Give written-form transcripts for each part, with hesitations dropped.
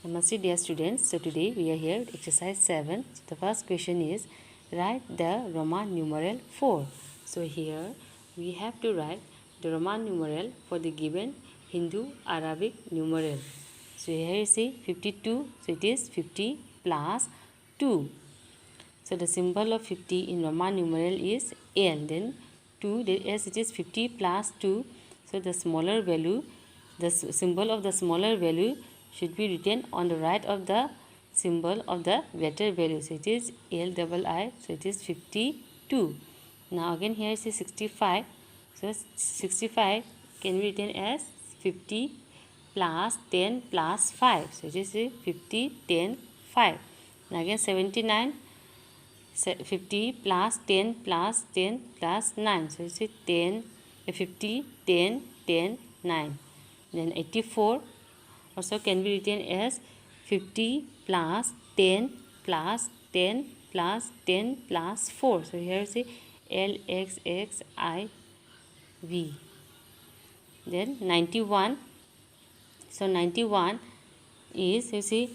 Namaste dear students. So today we are here with exercise 7. So the first question is write the Roman numeral 4. So here we have to write the Roman numeral for the given Hindu Arabic numeral. So here you see 52. So it is 50 plus 2. So the symbol of 50 in Roman numeral is L. Then 2 as it is 50 plus 2. So the smaller value, the symbol of the smaller value should be written on the right of the symbol of the greater value. So it is LII. So it is 52. Now again here is 65. So 65 can be written as 50 plus 10 plus 5. So it is 50, 10, 5. Now again 79. 50 plus 10 plus 10 plus 9. So it's 10, 50, 10, 10, 9. Then 84 also can be written as 50 plus 10 plus 10 plus 10 plus 4. So here you see LXXIV. Then 91. So 91 is, you see,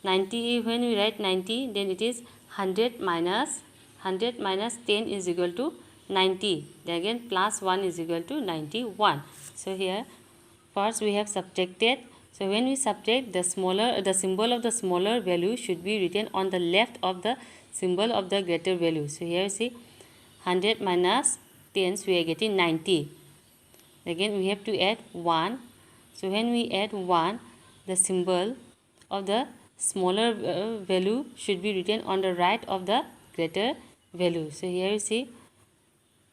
90, when we write 90, then it is 100 minus 10 is equal to 90. Then again plus 1 is equal to 91. So here first we have subtracted. So when we subtract, the symbol of the smaller value should be written on the left of the symbol of the greater value. So here you see 100 minus 10, so we are getting 90. Again we have to add 1. So when we add 1, the symbol of the smaller value should be written on the right of the greater value. So here you see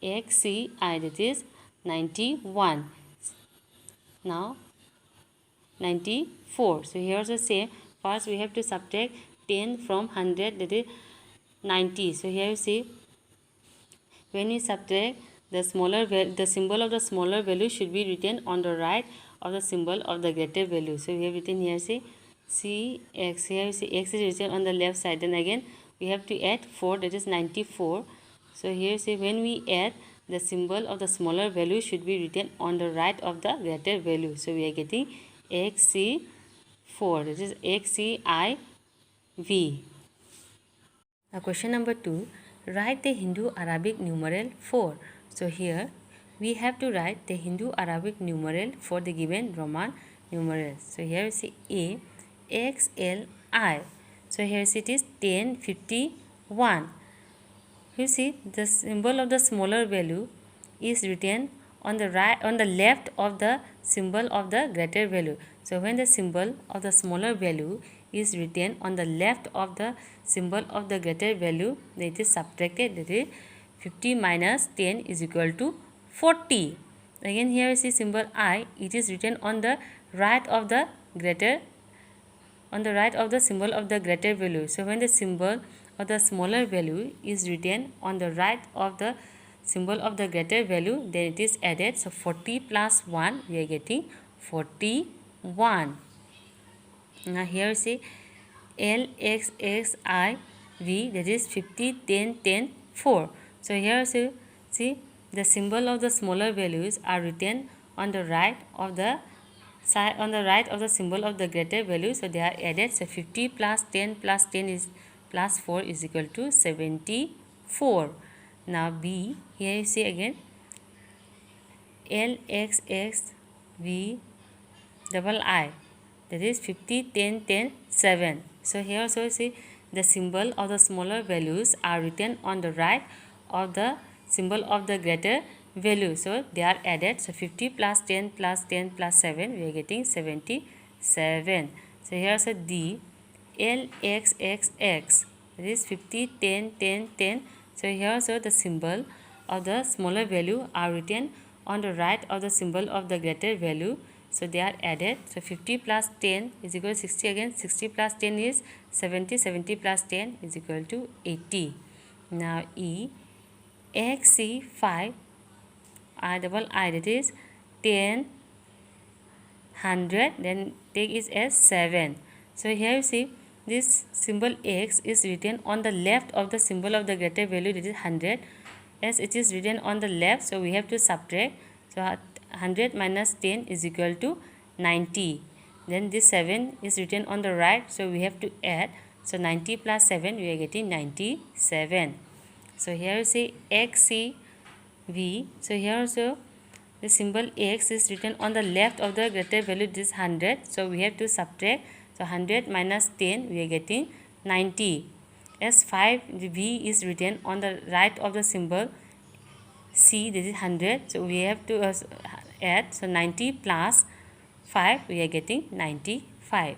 XCI, that is 91. Now 94. So here also same. First we have to subtract 10 from 100, that is 90. So here you see when we subtract, the symbol of the smaller value should be written on the right of the symbol of the greater value. So we have written here, see CX. Here you see X is written on the left side. Then again we have to add 4, that is 94. So here you see when we add, the symbol of the smaller value should be written on the right of the greater value. So we are getting XC4, this is XCIV. Now question number 2, write the Hindu Arabic numeral 4. So here we have to write the Hindu Arabic numeral for the given Roman numeral. So here you see A, XLI. So here it is 1051. You see the symbol of the smaller value is written on the right, on the left of the symbol of the greater value. So when the symbol of the smaller value is written on the left of the symbol of the greater value, then it is subtracted, that is 50 minus 10 is equal to 40. Again here you see symbol I, it is written on the right of the greater, on the right of the symbol of the greater value. So when the symbol of the smaller value is written on the right of the symbol of the greater value, then it is added. So 40 plus 1, we are getting 41. Now here you see LXXIV, that is 50, 10, 10, 4. So here you see the symbol of the smaller values are written on the right of the side, on the right of the symbol of the greater value. So they are added. So 50 plus 10 plus 10 is plus 4 is equal to 74. Now B, here you see again LXXVII, that is 50, 10, 10, 7. So here also you see the symbol of the smaller values are written on the right of the symbol of the greater value. So they are added. So 50 plus 10 plus 10 plus 7, we are getting 77. So here also D, LXXX, that is 50, 10, 10, 10. So here also the symbol of the smaller value are written on the right of the symbol of the greater value. So they are added. So 50 plus 10 is equal to 60 again. 60 plus 10 is 70. 70 plus 10 is equal to 80. Now E, XC5 I, that is 10, 100, then take it as 7. So here you see this symbol X is written on the left of the symbol of the greater value, that is 100. As it is written on the left, so we have to subtract. So 100 minus 10 is equal to 90. Then this 7 is written on the right, so we have to add. So 90 plus 7, we are getting 97. So here you see XCV. So here also the symbol X is written on the left of the greater value, this 100. So we have to subtract. So 100 minus 10, we are getting 90. As 5V is written on the right of the symbol C, this is 100. So we have to add. So 90 plus 5, we are getting 95.